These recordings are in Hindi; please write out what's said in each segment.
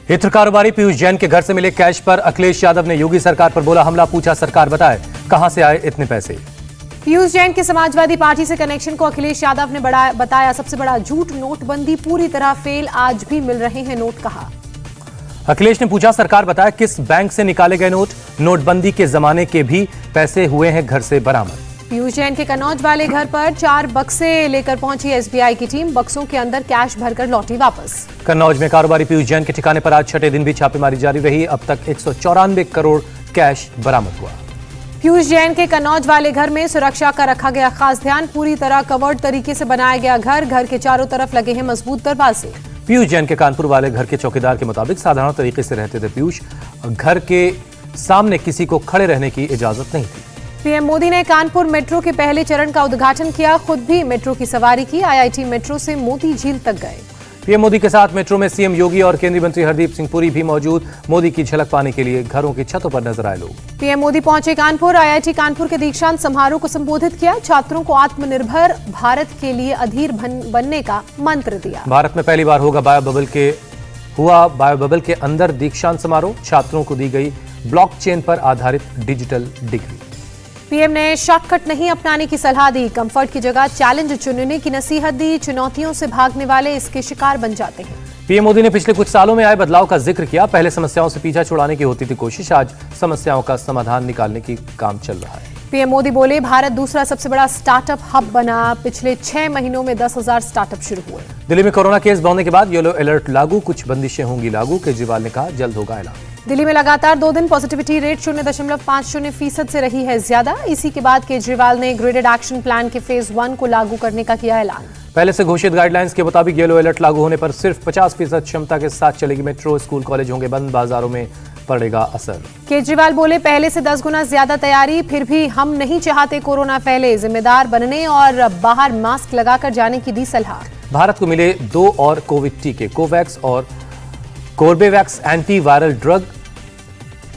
इत्र कारोबारी पीयूष जैन के घर से मिले कैश पर अखिलेश यादव ने योगी सरकार पर बोला हमला, पूछा सरकार बताए कहां से आए इतने पैसे। पीयूष जैन के समाजवादी पार्टी से कनेक्शन को अखिलेश यादव ने बताया सबसे बड़ा झूठ, नोटबंदी पूरी तरह फेल, आज भी मिल रहे हैं नोट, कहा। अखिलेश ने पूछा सरकार बताए किस बैंक से निकाले गए नोट, नोटबंदी के जमाने के भी पैसे हुए हैं घर से बरामद। पीयूष जैन के कन्नौज वाले घर पर 4 बक्से लेकर पहुंची एसबीआई की टीम, बक्सों के अंदर कैश भरकर लौटी वापस। कन्नौज में कारोबारी पीयूष जैन के ठिकाने पर आज छठे दिन भी छापेमारी जारी रही, अब तक 194 करोड़ कैश बरामद हुआ। पीयूष जैन के कन्नौज वाले घर में सुरक्षा का रखा गया खास ध्यान, पूरी तरह कवर्ड तरीके से बनाया गया घर के चारों तरफ लगे हैं मजबूत दरवाजे। पीयूष जैन के कानपुर वाले घर के चौकीदार के मुताबिक साधारण तरीके से रहते थे पीयूष, घर के सामने किसी को खड़े रहने की इजाजत नहीं थी। पीएम मोदी ने कानपुर मेट्रो के पहले चरण का उद्घाटन किया, खुद भी मेट्रो की सवारी की, आईआईटी मेट्रो से मोती झील तक गए। पीएम मोदी के साथ मेट्रो में सीएम योगी और केंद्रीय मंत्री हरदीप सिंह पुरी भी मौजूद, मोदी की झलक पाने के लिए घरों की छतों पर नजर आए लोग। पीएम मोदी पहुंचे कानपुर, आईआईटी कानपुर के दीक्षांत समारोह को संबोधित किया, छात्रों को आत्मनिर्भर भारत के लिए अधीर बनने का मंत्र दिया। भारत में पहली बार होगा बायोबबल के अंदर दीक्षांत समारोह, छात्रों को दी गई ब्लॉकचेन पर आधारित डिजिटल डिग्री। पीएम ने शॉर्टकट नहीं अपनाने की सलाह दी, कंफर्ट की जगह चैलेंज चुनने की नसीहत दी, चुनौतियों से भागने वाले इसके शिकार बन जाते हैं। पीएम मोदी ने पिछले कुछ सालों में आए बदलाव का जिक्र किया, पहले समस्याओं से पीछा छुड़ाने की होती थी कोशिश, आज समस्याओं का समाधान निकालने की काम चल रहा है। पीएम मोदी बोले भारत दूसरा सबसे बड़ा स्टार्टअप हब बना, पिछले 6 महीनों में 10,000 स्टार्टअप शुरू हुए। दिल्ली में कोरोना केस बढ़ने के बाद येलो अलर्ट लागू, कुछ बंदिशें होंगी लागू, केजरीवाल ने कहा जल्द होगा ऐलान। दिल्ली में लगातार 2 दिन पॉजिटिविटी रेट 0.50% से रही है ज्यादा, इसी के बाद केजरीवाल ने ग्रेडेड एक्शन प्लान के फेज 1 को लागू करने का किया ऐलान। पहले से घोषित गाइडलाइंस के मुताबिक येलो अलर्ट लागू होने पर सिर्फ 50% क्षमता के साथ चलेगी मेट्रो, स्कूल कॉलेज होंगे बंद, बाजारों में पड़ेगा असर। केजरीवाल बोले पहले से 10 गुना ज्यादा तैयारी, फिर भी हम नहीं चाहते कोरोना फैले, जिम्मेदार बनने और बाहर मास्क लगाकर जाने की दी सलाह। भारत को मिले 2 और कोविड टीके, कोवैक्स और कोर्बेवैक्स एंटी वायरल ड्रग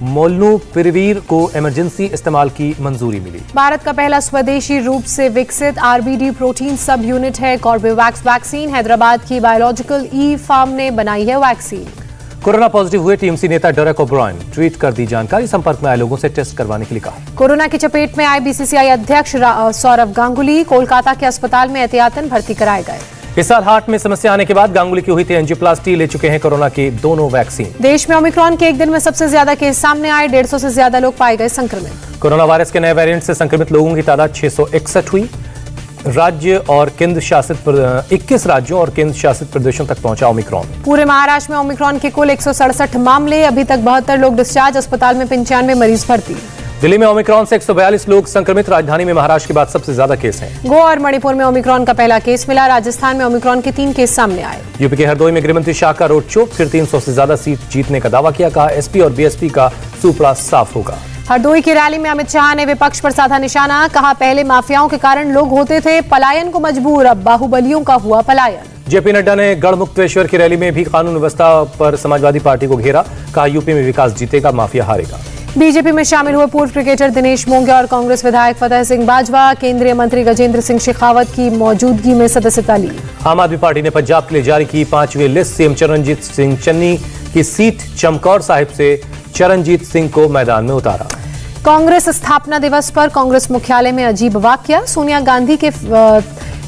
मोलनूपिरवीर को इमरजेंसी इस्तेमाल की मंजूरी मिली। भारत का पहला स्वदेशी रूप से विकसित आरबीडी प्रोटीन सब यूनिट है कोर्बेवैक्स वैक्सीन, हैदराबाद की बायोलॉजिकल ई फार्म ने बनाई है वैक्सीन। कोरोना पॉजिटिव हुए टीएमसी नेता डेरेक ओब्रायन, ट्वीट कर दी जानकारी, संपर्क में आए लोगों से टेस्ट करवाने के लिए कहा। कोरोना की चपेट में आए बीसीसीआई अध्यक्ष सौरव गांगुली, कोलकाता के अस्पताल में एहतियातन भर्ती कराए गए। इस साल हार्ट में समस्या आने के बाद गांगुली की हुई थी एंजियोप्लास्टी, ले चुके हैं कोरोना की दोनों वैक्सीन। देश में ओमिक्रॉन के एक दिन में सबसे ज्यादा केस सामने आए, 150 से ज्यादा लोग पाए गए संक्रमित। कोरोना वायरस के नए वेरिएंट से संक्रमित लोगों की तादाद 661 हुई, 21 राज्यों और केंद्र शासित प्रदेशों तक पहुंचा ओमिक्रॉन। पूरे महाराष्ट्र में ओमिक्रॉन के कुल 167 मामले, अभी तक 72 लोग डिस्चार्ज, अस्पताल में 95 मरीज भर्ती। दिल्ली में ओमिक्रॉन से 142 लोग संक्रमित, राजधानी में महाराष्ट्र के बाद सबसे ज्यादा केस हैं। गोवा और मणिपुर में ओमिक्रॉन का पहला केस मिला, राजस्थान में ओमिक्रॉन के 3 केस सामने आए। यूपी के हरदोई में गृहमंत्री शाह का रोड शो, फिर 300 से ज्यादा सीट जीतने का दावा किया, कहा एसपी और बीएसपी का सुपड़ा साफ होगा। हरदोई की रैली में अमित शाह ने विपक्ष पर साधा निशाना, कहा पहले माफियाओं के कारण लोग होते थे पलायन को मजबूर, अब बाहुबलियों का हुआ पलायन। जेपी नड्डा ने गढ़मुक्तेश्वर की रैली में भी कानून व्यवस्था पर समाजवादी पार्टी को घेरा, कहा यूपी में विकास जीतेगा, माफिया हारेगा। बीजेपी में शामिल हुए पूर्व क्रिकेटर दिनेश मोंगिया और कांग्रेस विधायक फतेह सिंह बाजवा, केंद्रीय मंत्री गजेंद्र सिंह शेखावत की मौजूदगी में सदस्यता ली। आम आदमी पार्टी ने पंजाब के लिए जारी की 5वीं लिस्ट, सीएम चरणजीत सिंह चन्नी की सीट चमकौर साहिब से चरणजीत सिंह को मैदान में उतारा। कांग्रेस स्थापना दिवस पर कांग्रेस मुख्यालय में अजीब वाकया, सोनिया गांधी के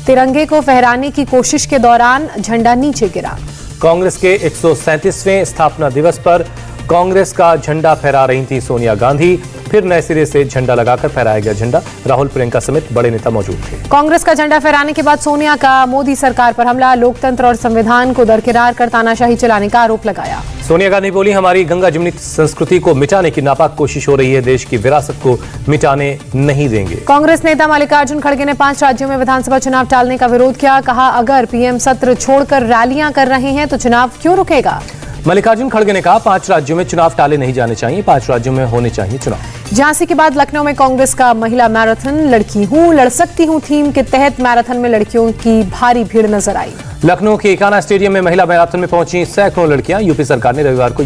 तिरंगे को फहराने की कोशिश के दौरान झंडा नीचे गिरा। कांग्रेस के 137वें स्थापना दिवस पर कांग्रेस का झंडा फहरा रही थी सोनिया गांधी, फिर नए सिरे से झंडा लगाकर फहराया गया झंडा, राहुल प्रियंका समेत बड़े नेता मौजूद थे। कांग्रेस का झंडा फहराने के बाद सोनिया का मोदी सरकार पर हमला, लोकतंत्र और संविधान को दरकिनार कर तानाशाही चलाने का आरोप लगाया। सोनिया गांधी बोली हमारी गंगा जमुनी संस्कृति को मिटाने की नापाक कोशिश हो रही है, देश की विरासत को मिटाने नहीं देंगे। कांग्रेस नेता मल्लिकार्जुन खड़गे ने 5 राज्यों में विधानसभा चुनाव टालने का विरोध किया, कहा अगर पीएम सत्र छोड़कर रैलियां कर रहे हैं तो चुनाव क्यों रुकेगा। मल्लिकार्जुन खड़गे ने कहा 5 राज्यों में चुनाव टाले नहीं जाने चाहिए, 5 राज्यों में होने चाहिए चुनाव। झांसी के बाद लखनऊ में कांग्रेस का महिला मैराथन, लड़की हूं लड़ सकती हूं थीम के तहत मैराथन में लड़कियों की भारी भीड़ नजर आई। लखनऊ के एकाना स्टेडियम में महिला मैराथन में पहुंची सैकड़ों लड़कियां, यूपी सरकार ने रविवार को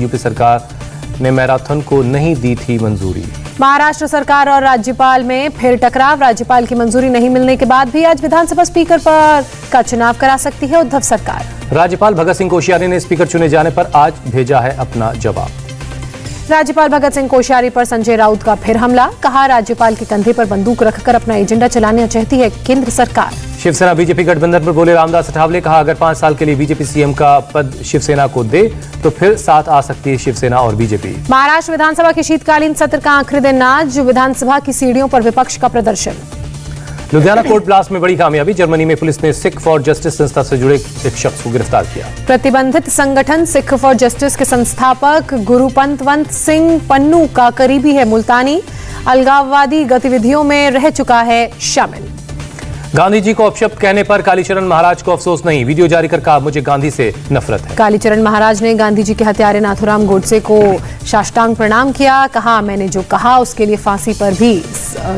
मैराथन को नहीं दी थी मंजूरी। महाराष्ट्र सरकार और राज्यपाल में फिर टकराव। राज्यपाल की मंजूरी नहीं मिलने के बाद भी आज विधानसभा स्पीकर पर का चुनाव करा सकती है उद्धव सरकार। राज्यपाल भगत सिंह कोश्यारी ने स्पीकर चुने जाने पर आज भेजा है अपना जवाब। राज्यपाल भगत सिंह कोश्यारी पर संजय राउत का फिर हमला। कहा, राज्यपाल के कंधे पर बंदूक रखकर अपना एजेंडा चलाना चाहती है केंद्र सरकार। शिवसेना बीजेपी गठबंधन पर बोले रामदास अठावले। कहा, अगर 5 साल के लिए बीजेपी सीएम का पद शिवसेना को दे तो फिर साथ आ सकती है शिवसेना और बीजेपी। महाराष्ट्र विधानसभा के शीतकालीन सत्र का आखिरी दिन आज विधानसभा की सीढ़ियों पर विपक्ष का प्रदर्शन। लुधियाना कोर्ट ब्लास्ट में बड़ी कामयाबी। जर्मनी में पुलिस ने सिख फॉर जस्टिस संस्था से जुड़े एक शख्स को गिरफ्तार किया। प्रतिबंधित संगठन सिख फॉर जस्टिस के संस्थापक गुरुपंतवंत सिंह पन्नू का करीबी है मुल्तानी। अलगाववादी गतिविधियों में रह चुका है शामिल। गांधी जी को अपशब्द कहने पर कालीचरण महाराज को अफसोस नहीं। वीडियो जारी कर कहा, मुझे गांधी से नफरत है। कालीचरण महाराज ने गांधी जी के हत्यारे नाथूराम गोडसे को साष्टांग प्रणाम किया। कहा, मैंने जो कहा उसके लिए फांसी पर भी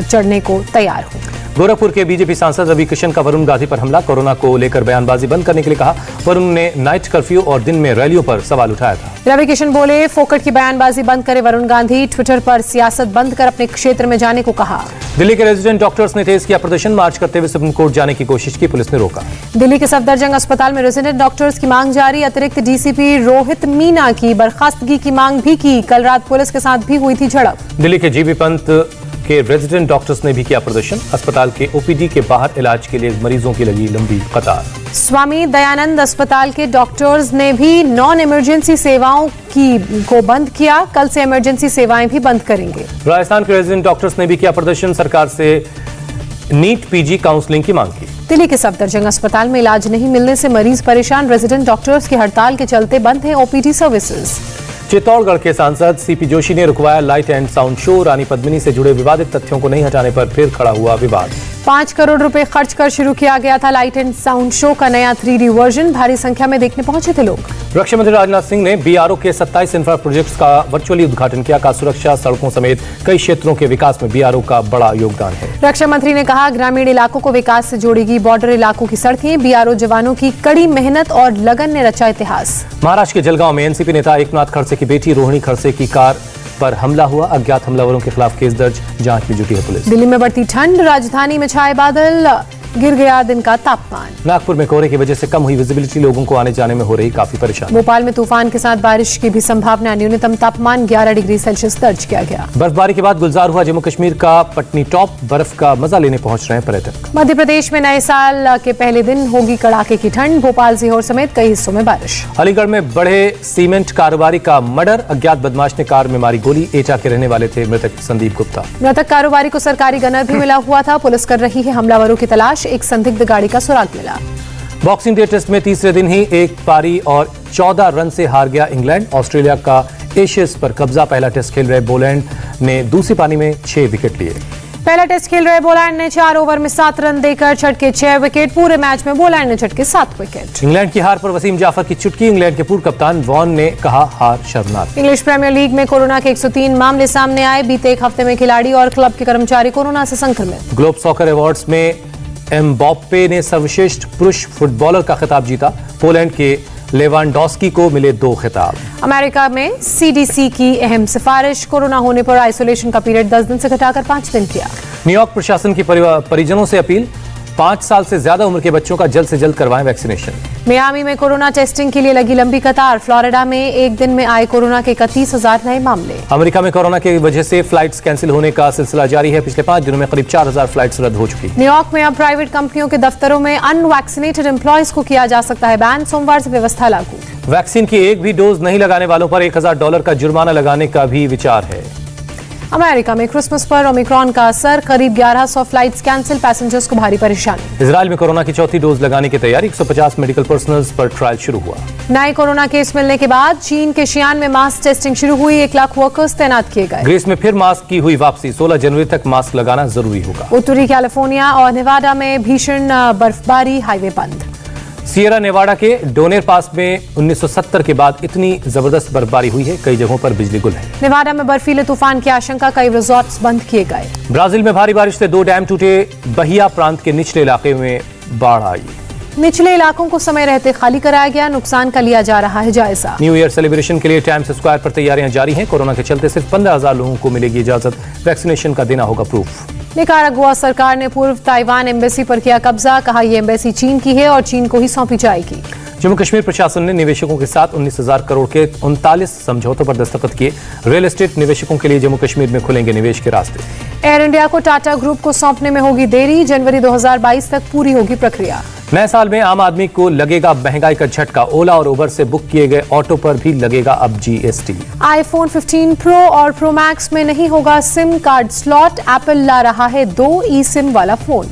चढ़ने को तैयार हूं। गोरखपुर के बीजेपी सांसद रवि किशन का वरुण गांधी पर हमला। कोरोना को लेकर बयानबाजी बंद करने के लिए कहा। वरुण ने नाइट कर्फ्यू और दिन में रैलियों पर सवाल उठाया था। रवि किशन बोले, फोकट की बयानबाजी बंद करे वरुण गांधी। ट्विटर पर सियासत बंद कर अपने क्षेत्र में जाने को कहा। दिल्ली के रेजिडेंट डॉक्टर्स ने तेज किया प्रदर्शन। मार्च करते हुए सुप्रीम कोर्ट जाने की कोशिश की, पुलिस ने रोका। दिल्ली के सफदरजंग अस्पताल में रेजिडेंट डॉक्टर्स की मांग जारी। अतिरिक्त डीसीपी रोहित मीना की बर्खास्तगी की मांग भी की। कल रात पुलिस के साथ भी हुई थी झड़प। दिल्ली के जीबी पंत के रेजिडेंट डॉक्टर्स ने भी किया प्रदर्शन। अस्पताल के ओपीडी के बाहर इलाज के लिए मरीजों की लगी लंबी कतार। स्वामी दयानंद अस्पताल के डॉक्टर्स ने भी नॉन इमरजेंसी सेवाओं को बंद किया। कल से इमरजेंसी सेवाएं भी बंद करेंगे। राजस्थान के रेजिडेंट डॉक्टर्स ने भी किया प्रदर्शन। सरकार से नीट पीजी काउंसलिंग की मांग की। दिल्ली के सफदरजंग अस्पताल में इलाज नहीं मिलने से मरीज परेशान। रेजिडेंट डॉक्टर्स की हड़ताल के चलते बंद है ओपीडी सर्विसेज। चित्तौड़गढ़ के सांसद सीपी जोशी ने रुकवाया लाइट एंड साउंड शो। रानी पद्मिनी से जुड़े विवादित तथ्यों को नहीं हटाने पर फिर खड़ा हुआ विवाद। 5 करोड़ रुपए खर्च कर शुरू किया गया था लाइट एंड साउंड शो का नया 3D वर्जन। भारी संख्या में देखने पहुंचे थे लोग। रक्षा मंत्री राजनाथ सिंह ने बीआरओ के 27 इंफ्रा प्रोजेक्ट्स का वर्चुअली उद्घाटन किया। कहा, सुरक्षा, सड़कों समेत कई क्षेत्रों के विकास में बीआरओ का बड़ा योगदान है। रक्षा मंत्री ने कहा, ग्रामीण इलाकों को विकास से जोड़ेगी बॉर्डर इलाकों की सड़कें। बीआरओ जवानों की कड़ी मेहनत और लगन ने रचा इतिहास। महाराष्ट्र के जलगांव में एनसीपी नेता एकनाथ खड़से की बेटी रोहिणी खड़से की कार पर हमला हुआ। अज्ञात हमलावरों के खिलाफ केस दर्ज, जांच में जुटी है पुलिस। दिल्ली में बढ़ती ठंड। राजधानी में छाए बादल। गिर गया दिन का तापमान। नागपुर में कोहरे की वजह से कम हुई विजिबिलिटी। लोगों को आने जाने में हो रही काफी परेशानी। भोपाल में तूफान के साथ बारिश की भी संभावना। न्यूनतम तापमान 11 डिग्री सेल्सियस दर्ज किया गया। बर्फबारी के बाद गुलजार हुआ जम्मू कश्मीर का पटनी टॉप। बर्फ का मजा लेने पहुंच रहे हैं पर्यटक। मध्य प्रदेश में नए साल के पहले दिन होगी कड़ाके की ठंड। भोपाल, सीहोर समेत कई हिस्सों में बारिश। अलीगढ़ में बढ़े सीमेंट कारोबारी का मर्डर। अज्ञात बदमाश ने कार में मारी गोली। एटा के रहने वाले थे मृतक संदीप गुप्ता। मृतक कारोबारी को सरकारी गनर भी मिला हुआ था। पुलिस कर रही है हमलावरों की तलाश। एक संदिग्ध गाड़ी का सुराग मिला। बॉक्सिंग डे टेस्ट में तीसरे दिन ही एक पारी और 14 रन से हार गया इंग्लैंड। ऑस्ट्रेलिया का एशेज पर कब्जा। पहला टेस्ट खेल रहे बोलैंड ने दूसरी पारी में 6 विकेट लिए। पहला टेस्ट खेल रहे बोलैंड ने 4 ओवर में 7 रन देकर छटके 6 विकेट। पूरे मैच में बोलैंड ने छटके 7 विकेट। इंग्लैंड की हार पर वसीम जाफर की चुटकी। इंग्लैंड के पूर्व कप्तान वॉन ने कहा, हार शर्मनाक। इंग्लिश प्रीमियर लीग में कोरोना के 103 मामले सामने आए। बीते एक हफ्ते में खिलाड़ी और क्लब के कर्मचारी कोरोना से संक्रमित। ग्लोब सॉकर अवार्ड्स में एम्बाप्पे ने सर्वश्रेष्ठ पुरुष फुटबॉलर का खिताब जीता। पोलैंड के लेवांडोस्की को मिले 2 खिताब। अमेरिका में सीडीसी की अहम सिफारिश। कोरोना होने पर आइसोलेशन का पीरियड 10 दिन से घटाकर 5 दिन किया। न्यूयॉर्क प्रशासन की परिजनों से अपील। 5 साल से ज्यादा उम्र के बच्चों का जल्द से जल्द करवाएं वैक्सीनेशन। मियामी में कोरोना टेस्टिंग के लिए लगी लंबी कतार। फ्लोरिडा में एक दिन में आए कोरोना के 31,000 नए मामले। अमेरिका में कोरोना की वजह से फ्लाइट्स कैंसिल होने का सिलसिला जारी है। पिछले 5 दिनों में करीब 4,000 फ्लाइट्स रद्द हो चुकी। न्यूयॉर्क में अब प्राइवेट कंपनियों के दफ्तरों में अनवैक्सीनेटेड एम्प्लॉयज को किया जा सकता है बैन। सोमवार से व्यवस्था लागू। वैक्सीन की एक भी डोज नहीं लगाने वालों पर $1,000 का जुर्माना लगाने का भी विचार है। अमेरिका में क्रिसमस पर ओमिक्रॉन का असर। करीब 1100 फ्लाइट्स कैंसिल। पैसेंजर्स को भारी परेशानी। इजराइल में कोरोना की चौथी डोज लगाने की तैयारी। 150 मेडिकल पर्सनल्स पर ट्रायल शुरू हुआ। नए कोरोना केस मिलने के बाद चीन के शियान में मास्क टेस्टिंग शुरू हुई। 1 लाख वर्कर्स तैनात किए गए। ग्रीस में फिर मास्क की हुई वापसी। 16 जनवरी तक मास्क लगाना जरूरी होगा। उत्तरी कैलिफोर्निया और नेवाडा में भीषण बर्फबारी। हाईवे बंद। सियरा नेवाडा के डोनेर पास में 1970 के बाद इतनी जबरदस्त बर्फबारी हुई है, कई जगहों पर बिजली गुल है। नेवाडा में बर्फीले तूफान की आशंका। कई रिजॉर्ट्स बंद किए गए। ब्राजील में भारी बारिश से 2 डैम टूटे। बहिया प्रांत के निचले इलाके में बाढ़ आई। निचले इलाकों को समय रहते खाली कराया गया, नुकसान का लिया जा रहा है जायजा। न्यू ईयर सेलिब्रेशन के लिए टाइम्स स्क्वायर पर तैयारियां जारी हैं। कोरोना के चलते सिर्फ 15,000 लोगों को मिलेगी इजाजत। वैक्सीनेशन का देना होगा प्रूफ। निकारागुआ सरकार ने पूर्व ताइवान एम्बेसी पर किया कब्जा, कहा यह एम्बेसी चीन की है और चीन को ही सौंपी जाएगी। जम्मू कश्मीर प्रशासन ने निवेशकों के साथ 19,000 करोड़ के 39 समझौतों पर दस्तखत किए। रियल एस्टेट निवेशकों के लिए जम्मू कश्मीर में खुलेंगे निवेश के रास्ते। एयर इंडिया को टाटा ग्रुप को सौंपने में होगी देरी, जनवरी 2022 तक पूरी होगी प्रक्रिया। नए साल में आम आदमी को लगेगा महंगाई का झटका। ओला और उबर से बुक किए गए ऑटो पर भी लगेगा अब जीएसटी। आईफोन 15 प्रो और प्रो मैक्स में नहीं होगा सिम कार्ड स्लॉट, एप्पल ला रहा है 2 ई सिम वाला फोन।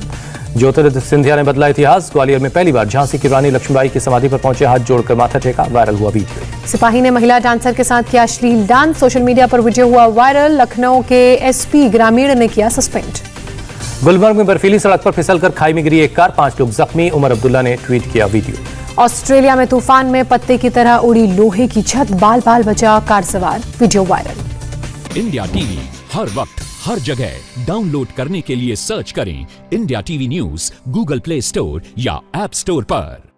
ज्योतिरादित्य सिंधिया ने बदला इतिहास। ग्वालियर में पहली बार झांसी की रानी लक्ष्मीबाई की समाधि पर पहुंचे, हाथ जोड़कर माथा टेका। वायरल हुआ वीडियो। सिपाही ने महिला डांसर के साथ किया अश्लील डांस, सोशल मीडिया पर वीडियो हुआ वायरल। लखनऊ के एसपी ग्रामीण ने किया सस्पेंड। गुलबर्ग में बर्फीली सड़क पर फिसलकर खाई में गिरी एक कार, 5 लोग जख्मी। उमर अब्दुल्ला ने ट्वीट किया वीडियो। ऑस्ट्रेलिया में तूफान में पत्ते की तरह उड़ी लोहे की छत, बाल बाल बचा कार सवार, वीडियो वायरल। इंडिया टीवी हर वक्त हर जगह डाउनलोड करने के लिए सर्च करें India TV news Google play store या ऐप स्टोर पर।